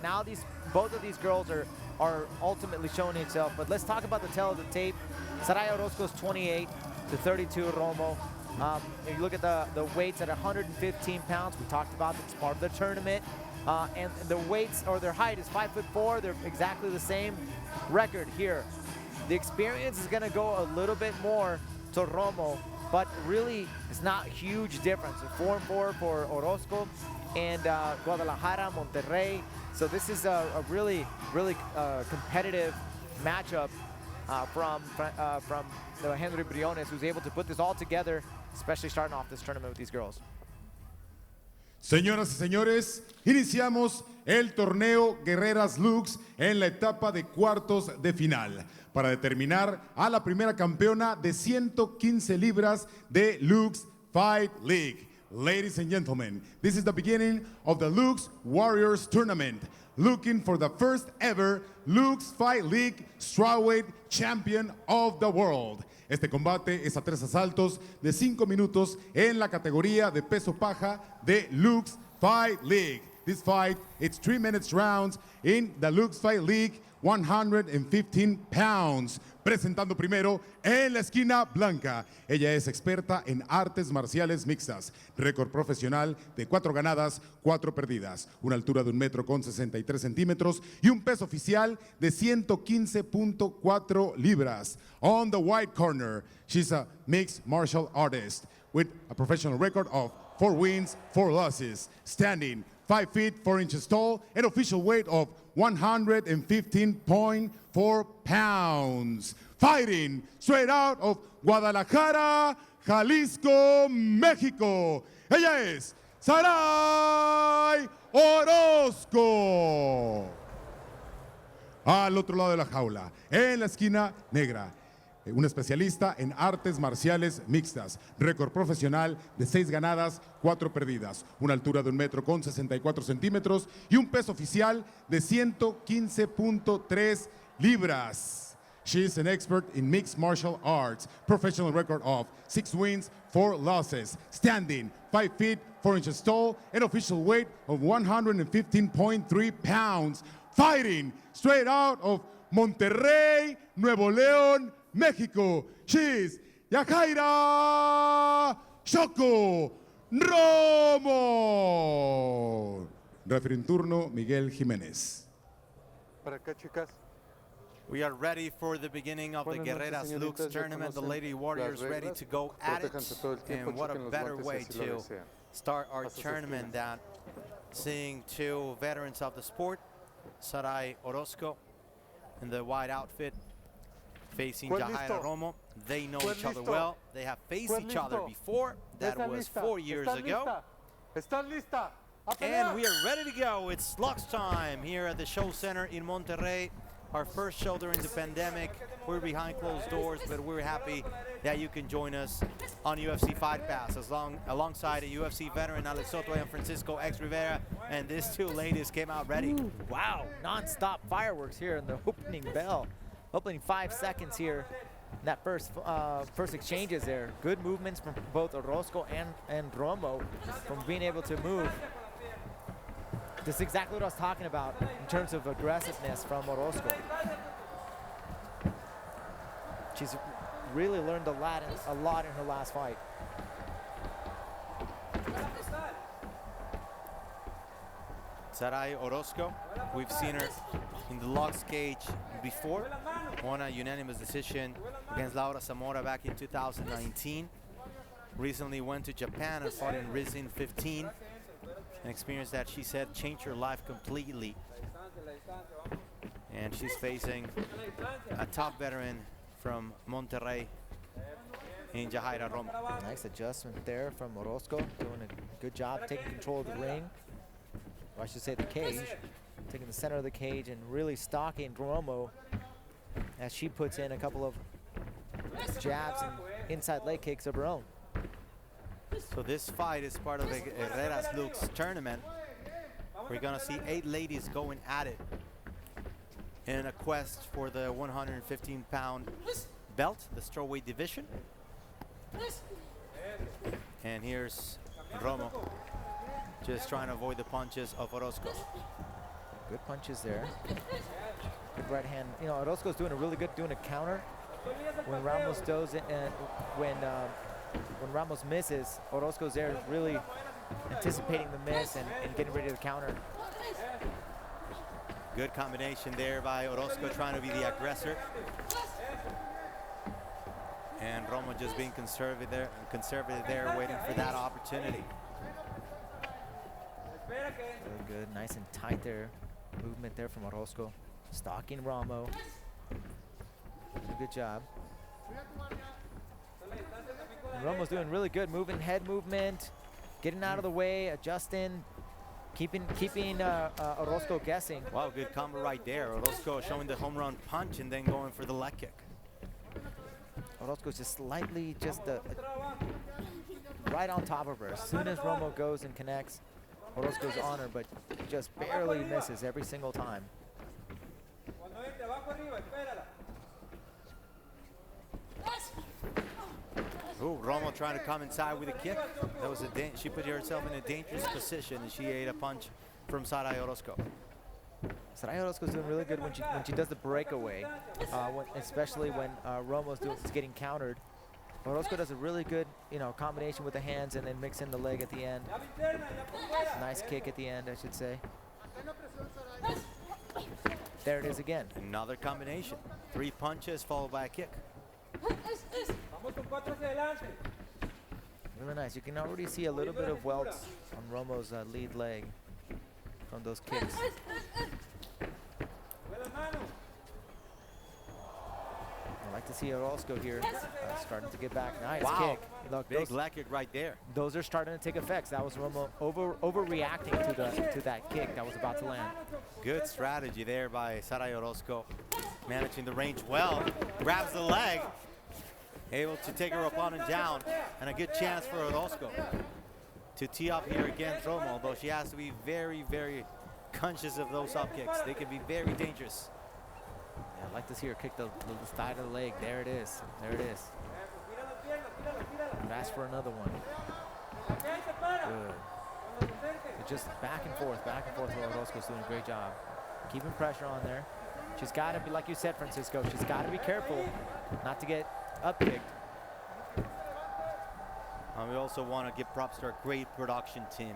now both of these girls are ultimately showing itself. But let's talk about the tail of the tape. Saray Orozco's 28 to 32 Romo. If you look at the weights at 115 pounds, we talked about it's part of the tournament. And the weights, or their height, is 5'4". They're exactly the same record here. The experience is going to go a little bit more to Romo, but really it's not huge difference. 4-4 for Orozco and Guadalajara, Monterrey. So this is a really competitive matchup from the Henry Briones, who's able to put this all together, especially starting off this tournament with these girls. Señoras y señores, iniciamos el torneo Guerreras Lux en la etapa de cuartos de final para determinar a la primera campeona de 115 libras de Lux Fight League. Ladies and gentlemen, this is the beginning of the Lux Warriors Tournament, looking for the first ever Lux Fight League Strawweight Champion of the World. Este combate es a 3 asaltos de 5 minutos en la categoría de peso paja de Lux Fight League. This fight, it's 3 minutes rounds in the Lux Fight League, 115 pounds. Presentando primero en la esquina blanca. Ella es experta en artes marciales mixtas. Récord profesional de 4 ganadas, 4 perdidas. Una altura de 1,63 metros y un peso oficial de 115.4 libras. On the white corner, she's a mixed martial artist with a professional record of 4 wins, 4 losses. Standing 5 feet 4 inches tall, an official weight of 115.4 pounds. Fighting straight out of Guadalajara, Jalisco, México. Ella es Saray Orozco. Al otro lado de la jaula, en la esquina negra, un especialista en artes marciales mixtas, récord profesional de 6 ganadas, 4 perdidas, una altura de 1,64 metros y un peso oficial de 115.3 libras. She is an expert in mixed martial arts, professional record of 6 wins, 4 losses, standing 5 feet 4 inches tall, an official weight of 115.3 pounds, fighting straight out of Monterrey, Nuevo León, México. She's Yajaira Shoko Romo. Referee en turno, Miguel Jiménez. Para acá, chicas. We are ready for the beginning of the Guerreras Lux tournament. The Lady Warriors ready to go at it. And what a better way to start our tournament than seeing 2 veterans of the sport, Saray Orozco in the white outfit, facing Yajaira Romo. They know each other well. They have faced each other before. That was 4 years ago. And we are ready to go. It's Lux time here at the Show Center in Monterrey. Our first show during the pandemic. We're behind closed doors, but we're happy that you can join us on UFC Fight Pass alongside a UFC veteran, Alex Soto and Francisco X Rivera, and these 2 ladies came out ready. Wow, non-stop fireworks here in the opening bell. Opening 5 seconds here. That first exchanges there. Good movements from both Orozco and Romo from being able to move. This is exactly what I was talking about in terms of aggressiveness from Orozco. She's really learned a lot in her last fight. Saray Orozco, we've seen her in the Lux cage before. Won a unanimous decision against Laura Zamora back in 2019. Recently went to Japan and fought in Rizin 15. An experience that she said changed her life completely. And she's facing a top veteran from Monterrey in Yajaira Romo. Nice adjustment there from Orozco, doing a good job taking control of the ring. Or I should say the cage, taking the center of the cage and really stalking Romo as she puts in a couple of jabs and inside leg kicks of her own. So this fight is part of the Guerreras Lux tournament. We're gonna see 8 ladies going at it in a quest for the 115-pound belt, the strawweight division. And here's Romo, just trying to avoid the punches of Orozco. Good punches there. Good right hand. You know, Orozco's doing a really good doing a counter. When Ramos does it, and when Ramos misses, Orozco's there really anticipating the miss and getting ready to counter. Good combination there by Orozco, trying to be the aggressor. And Romo just being conservative there, waiting for that opportunity. Really good, nice and tight there. Movement there from Orozco. Stalking Romo. Good job. And Romo's doing really good, moving head movement, getting out of the way, adjusting, keeping Orozco guessing. Wow, good combo right there. Orozco showing the home run punch and then going for the leg kick. Orozco's just slightly right on top of her. As soon as Romo goes and connects, Orozco's on her, but just barely misses every single time. Ooh, Romo trying to come inside with a kick. That was she put herself in a dangerous position, and she ate a punch from Saray Orozco. Saray Orozco's doing really good when she does the breakaway, especially when Romo's getting countered. Orozco does a really good, combination with the hands and then mix in the leg at the end. Nice kick at the end, I should say. There it is again. Another combination. 3 punches followed by a kick. Really nice. You can already see a little bit of welts on Romo's lead leg from those kicks. I like to see Orozco here starting to get back. Nice kick. Look, big leg kick right there. Those are starting to take effects. That was Romo overreacting to that kick that was about to land. Good strategy there by Saray Orozco, managing the range well. Grabs the leg, able to take her opponent down, and a good chance for Orozco to tee up here against Romo, although she has to be very, very conscious of those up kicks. They can be very dangerous. Yeah, I'd like to see her kick the side of the leg. There it is. There it is. And ask for another one. Good. It's just back and forth. Orozco's doing a great job. Keeping pressure on there. She's got to be, like you said, Francisco, she's got to be careful not to get up kicked. And we also want to give props to our great production team.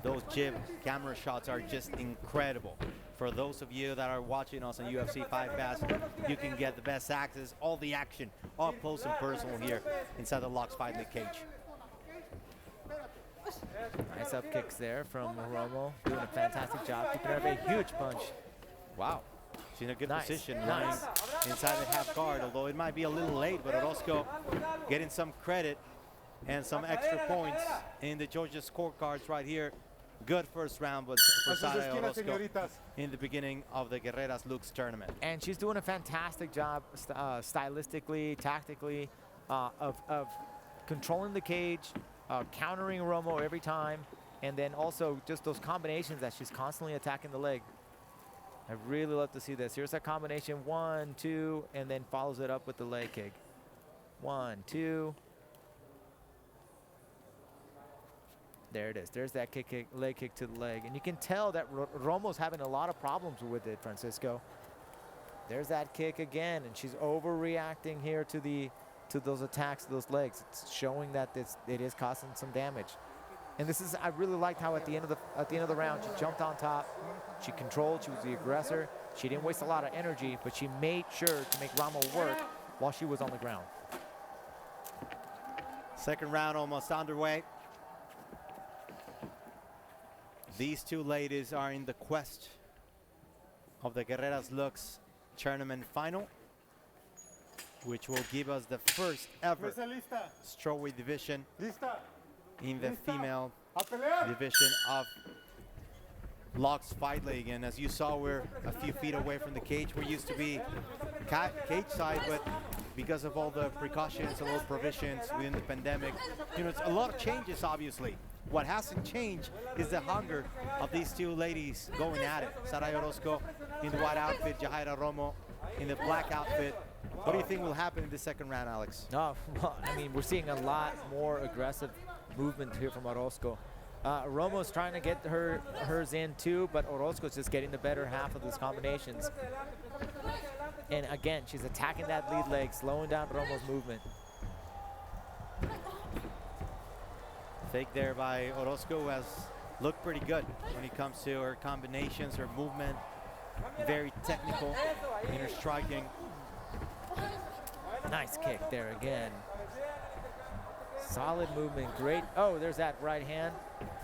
Those jib camera shots are just incredible. For those of you that are watching us on UFC Fight Pass, you can get the best access, all the action, up close and personal here inside the Lux Fight League cage. Nice up kicks there from Romo, doing a fantastic job, keeping her a huge punch. Wow, she's in a good position, running inside the half guard, although it might be a little late, but Orozco getting some credit and some extra points in the Georgia scorecards right here. Good first round, but for Saray Orozco in the beginning of the Guerreras Lux tournament. And she's doing a fantastic job stylistically, tactically, of controlling the cage, countering Romo every time, and then also just those combinations that she's constantly attacking the leg. I really love to see this. Here's that combination, 1, 2, and then follows it up with the leg kick. 1, 2. There it is. There's that leg kick to the leg. And you can tell that Romo's having a lot of problems with it, Francisco. There's that kick again, and she's overreacting here to those attacks, those legs. It's showing that it is causing some damage. And this is, I really liked how at the end of the round, she jumped on top, she controlled, she was the aggressor. She didn't waste a lot of energy, but she made sure to make Romo work while she was on the ground. Second round almost underway. These two ladies are in the quest of the Guerreras Lux tournament final, which will give us the first ever strawweight division in the female division of Lux Fight League. And as you saw, we're a few feet away from the cage. We used to be cage side, but because of all the precautions and all the provisions within the pandemic, it's a lot of changes, obviously. What hasn't changed is the hunger of these two ladies going at it. Saray Orozco in the white outfit, Yajaira Romo in the black outfit. What do you think will happen in the second round, Alex? No, well, I mean, we're seeing a lot more aggressive movement here from Orozco. Romo's trying to get hers in too, but Orozco's just getting the better half of those combinations. And again, she's attacking that lead leg, slowing down Romo's movement. Fake there by Orozco, who has looked pretty good when it comes to her combinations, her movement. Very technical in her striking. Nice kick there again. Solid movement, great. Oh, there's that right hand.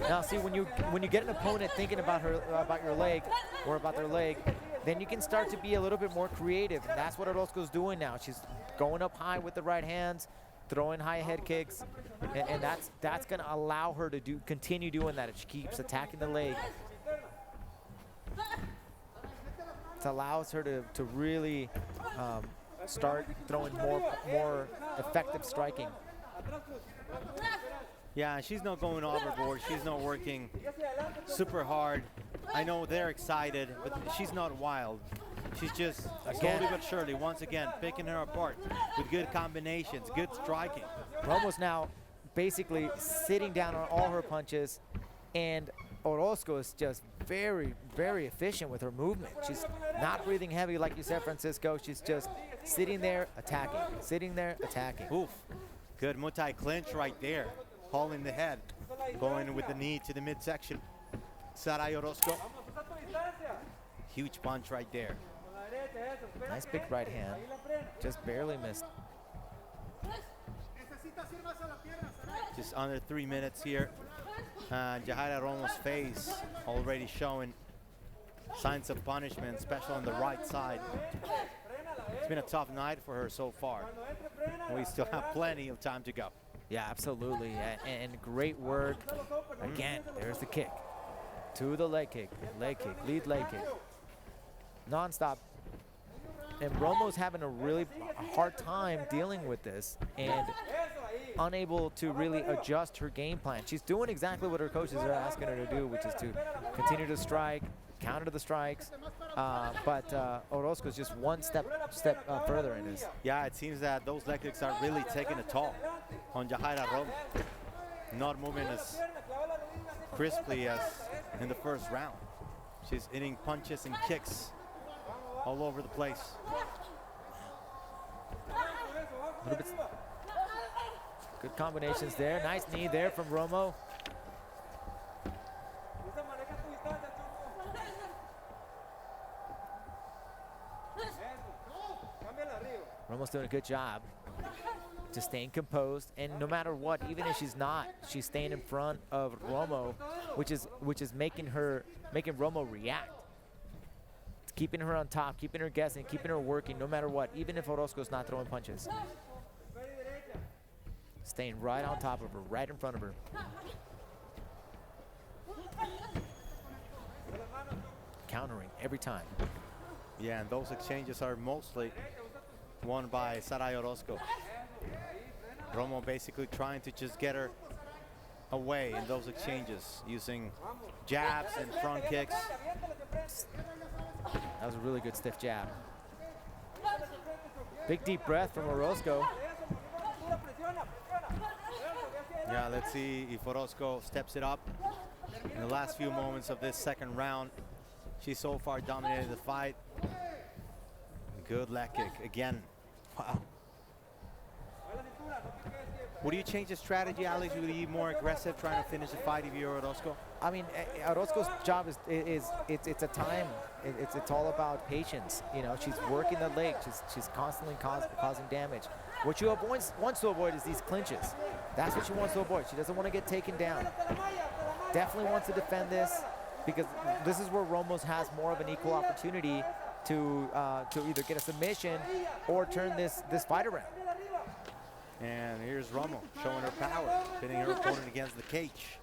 Now see, when you get an opponent thinking about your leg or about their leg, then you can start to be a little bit more creative. And that's what Orozco's doing now. She's going up high with the right hands, throwing high head kicks, and that's going to allow her to continue doing that if she keeps attacking the leg. It allows her to really start throwing more effective striking. Yeah, she's not going overboard. She's not working super hard. I know they're excited, but she's not wild. She's just slowly but surely, once again, picking her apart with good combinations, good striking. Romo's now basically sitting down on all her punches, and Orozco is just very, very efficient with her movement. She's not breathing heavy like you said, Francisco. She's just sitting there, attacking, sitting there, attacking. Oof. Good Muay clinch right there, hauling the head, going with the knee to the midsection. Saray Orozco. Huge punch right there. Nice big right hand, just barely missed. Just under 3 minutes here. Yajaira Romo's face already showing signs of punishment, especially on the right side. It's been a tough night for her so far. We still have plenty of time to go. Yeah, absolutely, and great work. Again, there's the kick. To the leg kick, lead leg kick. Non-stop. And Romo's having a really hard time dealing with this and unable to really adjust her game plan. She's doing exactly what her coaches are asking her to do, which is to continue to strike, counter the strikes, but Orozco's just one step further in this. Yeah, it seems that those leg kicks are really taking a toll on Yajaira Romo. Not moving as crisply as in the first round. She's hitting punches and kicks all over the place. Good combinations there. Nice knee there from Romo. Romo's doing a good job just staying composed, and no matter what, even if she's not, she's staying in front of Romo, which is making Romo react. It's keeping her on top, keeping her guessing, keeping her working no matter what, even if Orozco's not throwing punches. Staying right on top of her, right in front of her. Countering every time. Yeah, and those exchanges are mostly won by Saray Orozco. Romo basically trying to just get her away in those exchanges, using jabs and front kicks. That was a really good stiff jab. Big deep breath from Orozco. Yeah, let's see if Orozco steps it up in the last few moments of this second round. She's so far dominated the fight. Good leg kick again. Wow. Would you change the strategy, Alex? Would you be more aggressive trying to finish the fight if you're Orozco? I mean, Orozco's job is it's a time. It's all about patience. You know, she's working the leg. She's constantly causing damage. What she wants to avoid is these clinches. That's what she wants to avoid. She doesn't want to get taken down. Definitely wants to defend this, because this is where Romo's has more of an equal opportunity to either get a submission or turn this fight around. And here's Romo showing her power, pitting her opponent against the cage.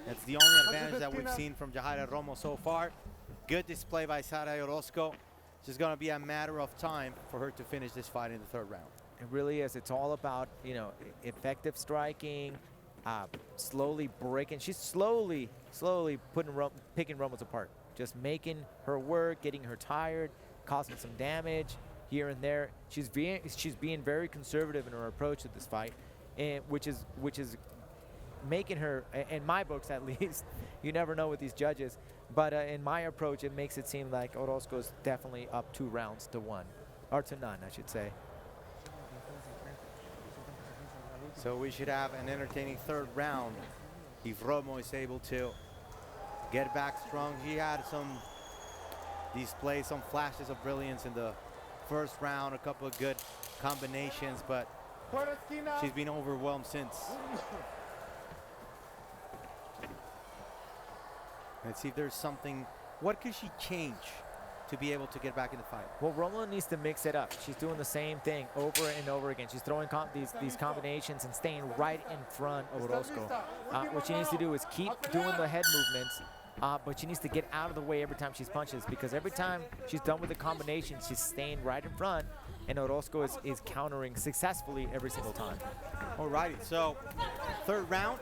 That's the only advantage that we've seen from Yajaira Romo so far. Good display by Saray Orozco. It's just going to be a matter of time for her to finish this fight in the third round. It really is. It's all about, you know, effective striking, slowly breaking. She's slowly picking Romo's apart, just making her work, getting her tired, causing some damage here and there. She's being very conservative in her approach to this fight, and which is making her, in my books at least, you never know with these judges, but in my approach, it makes it seem like Orozco's definitely up 2 rounds to 1, or to none, I should say. So we should have an entertaining 3rd round if Romo is able to get back strong. He had some displays, some flashes of brilliance in the 1st round, a couple of good combinations, but she's been overwhelmed since. Let's see if there's something. What could she change to be able to get back in the fight? Well, Romo needs to mix it up. She's doing the same thing over and over again. She's throwing these combinations and staying right in front of Orozco. What she needs to do is keep doing the head movements, but she needs to get out of the way every time she punches, because every time she's done with the combination, she's staying right in front, and Orozco is countering successfully every single time. Alrighty, so 3rd round,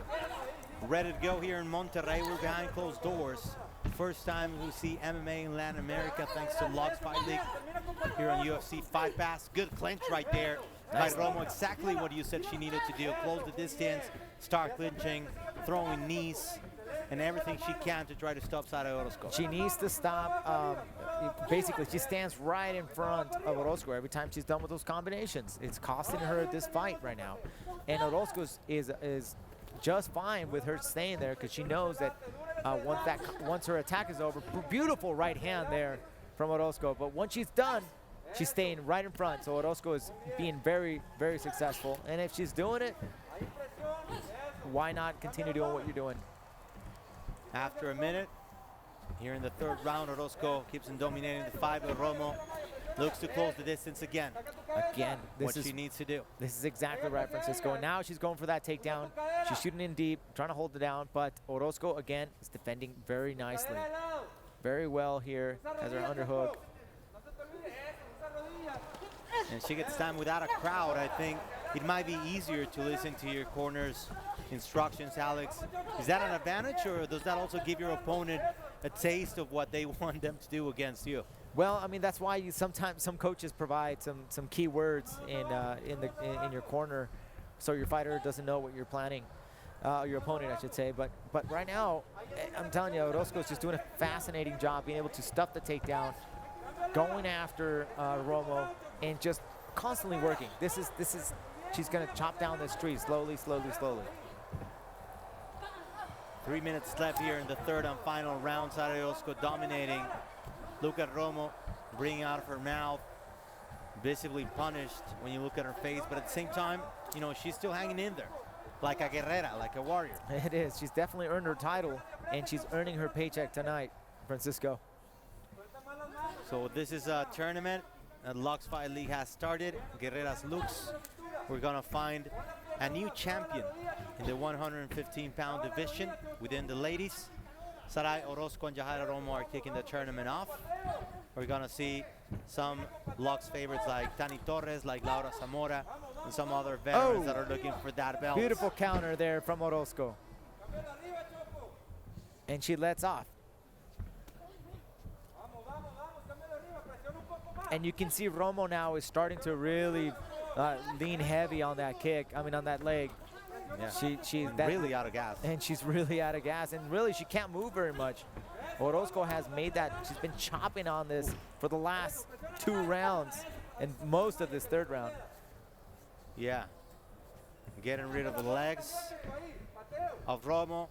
ready to go here in Monterrey. We're behind closed doors. First time we see MMA in Latin America thanks to Lux Fight League here on UFC Fight Pass. Good clinch right there by Romo. Exactly what you said she needed to do. Close the distance, start clinching, throwing knees, and everything she can to try to stop Saray Orozco. She needs to stop. Basically, she stands right in front of Orozco every time she's done with those combinations. It's costing her this fight right now. And Orozco is just fine with her staying there, because she knows that once her attack is over, beautiful right hand there from Orozco. But once she's done, she's staying right in front. So Orozco is being very, very successful. And if she's doing it, why not continue doing what you're doing? After a minute, here in the 3rd round, Orozco keeps on dominating the fight, but Romo looks to close the distance again. Again, what she needs to do. This is exactly right, Francisco. And now she's going for that takedown. She's shooting in deep, trying to hold it down, but Orozco, again, is defending very nicely. Very well here as her underhook. And she gets time without a crowd. I think it might be easier to listen to your corner's instructions, Alex. Is that an advantage, or does that also give your opponent a taste of what they want them to do against you? Well, I mean, that's why sometimes some coaches provide some key words in your corner, so your fighter doesn't know what you're planning, your opponent, I should say. But right now, I'm telling you, Orozco's just doing a fascinating job being able to stuff the takedown, going after Romo, and just constantly working. This is she's gonna chop down this tree slowly, slowly, slowly. 3 minutes left here in the 3rd and final round. Saray Orozco dominating. Look at Romo bringing out of her mouth, visibly punished when you look at her face, but at the same time, you know, she's still hanging in there, like a guerrera, like a warrior. It is. She's definitely earned her title, and she's earning her paycheck tonight, Francisco. So this is a tournament that Lux Fight League has started, Guerreras Lux. We're gonna find a new champion in the 115-pound division within the ladies. Saray Orozco and Yajaira Romo are kicking the tournament off. We're gonna see some Lux favorites like Tani Torres, like Laura Zamora, and some other veterans that are looking for that belt. Beautiful counter there from Orozco. And she lets off. And you can see Romo now is starting to really lean heavy on that kick, on that leg. Yeah. She's really out of gas. And she's really out of gas, and really she can't move very much. Orozco has made that, she's been chopping on this for the last 2 rounds and most of this 3rd round. Yeah, getting rid of the legs of Romo,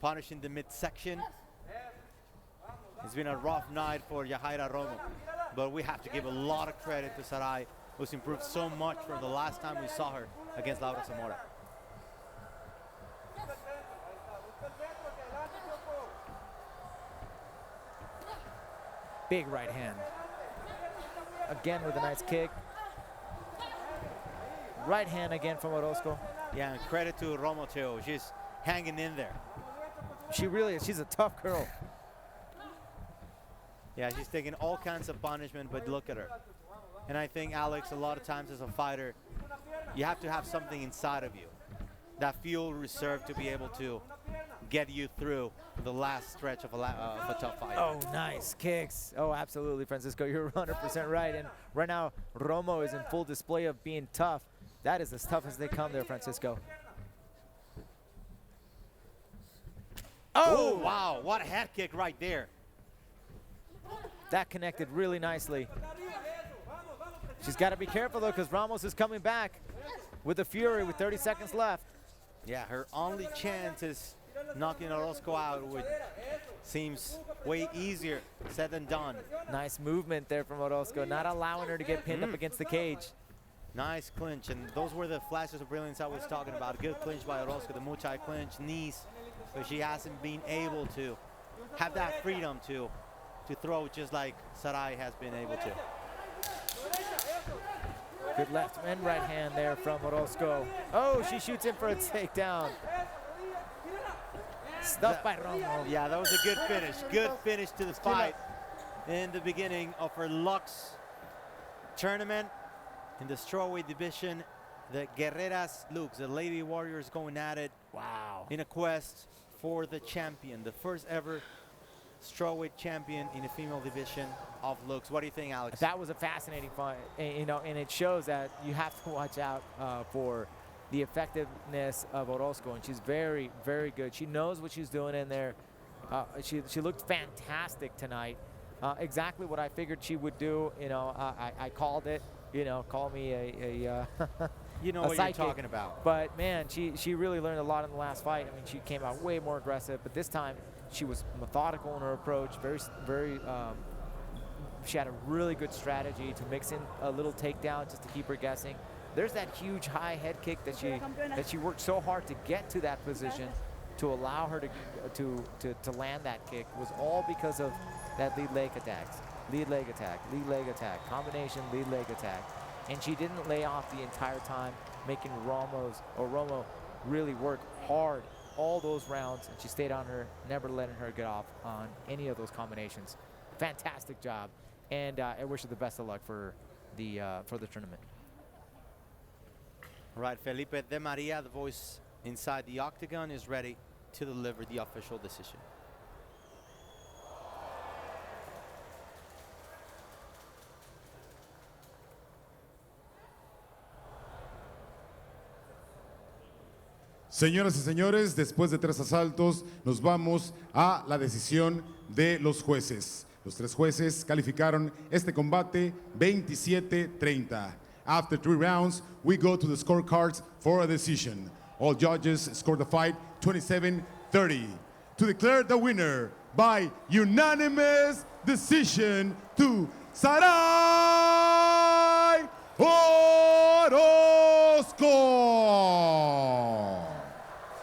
punishing the midsection. It's been a rough night for Yajaira Romo, but we have to give a lot of credit to Saray, who's improved so much from the last time we saw her against Laura Zamora. Big right hand. Again with a nice kick. Right hand again from Orozco. Yeah, and credit to Romo too. She's hanging in there. She really is. She's a tough girl. Yeah, she's taking all kinds of punishment, but look at her. And I think, Alex, a lot of times as a fighter, you have to have something inside of you, that fuel reserve to be able to get you through the last stretch of a tough fight. Oh, nice kicks. Oh, absolutely, Francisco. You're 100% right. And right now, Romo is in full display of being tough. That is as tough as they come there, Francisco. Oh, wow. What a head kick right there. That connected really nicely. She's got to be careful, though, because Ramos is coming back with the fury with 30 seconds left. Yeah, her only chance is knocking Orozco out, which seems way easier said than done. Nice movement there from Orozco, not allowing her to get pinned up against the cage. Nice clinch, and those were the flashes of brilliance I was talking about. Good clinch by Orozco, the Muay clinch, knees, but she hasn't been able to have that freedom to throw just like Saray has been able to. Good left and right hand there from Orozco. Oh, she shoots in for a takedown. Stuffed by Romo. Yeah, that was a good finish. Good finish to the fight in the beginning of her Lux tournament. In the strawweight division, the Guerreras Lux, the Lady Warriors going at it. Wow. In a quest for the champion, the first ever strawweight champion in the female division of Lux. What do you think, Alex? That was a fascinating fight, and it shows that you have to watch out for the effectiveness of Orozco, and she's very, very good. She knows what she's doing in there. She looked fantastic tonight. Exactly what I figured she would do. I called it. Call me a you know a what psychic. you're talking about. But man, she really learned a lot in the last fight. I mean, she came out way more aggressive, but this time she was methodical in her approach. Very. She had a really good strategy to mix in a little takedown just to keep her guessing. There's that huge high head kick that she worked so hard to get to that position to allow her to land that kick was all because of that lead leg attacks. Lead leg attack, combination lead leg attack. And she didn't lay off the entire time, making Romo really work hard all those rounds, and she stayed on her, never letting her get off on any of those combinations. Fantastic job, and I wish her the best of luck for the tournament. All right, Felipe De Maria, the voice inside the octagon, is ready to deliver the official decision. Señoras y señores, después de 3 asaltos, nos vamos a la decisión de los jueces. Los 3 jueces calificaron este combate 27-30. After 3 rounds, we go to the scorecards for a decision. All judges scored the fight 27-30. To declare the winner by unanimous decision to Saray Orozco.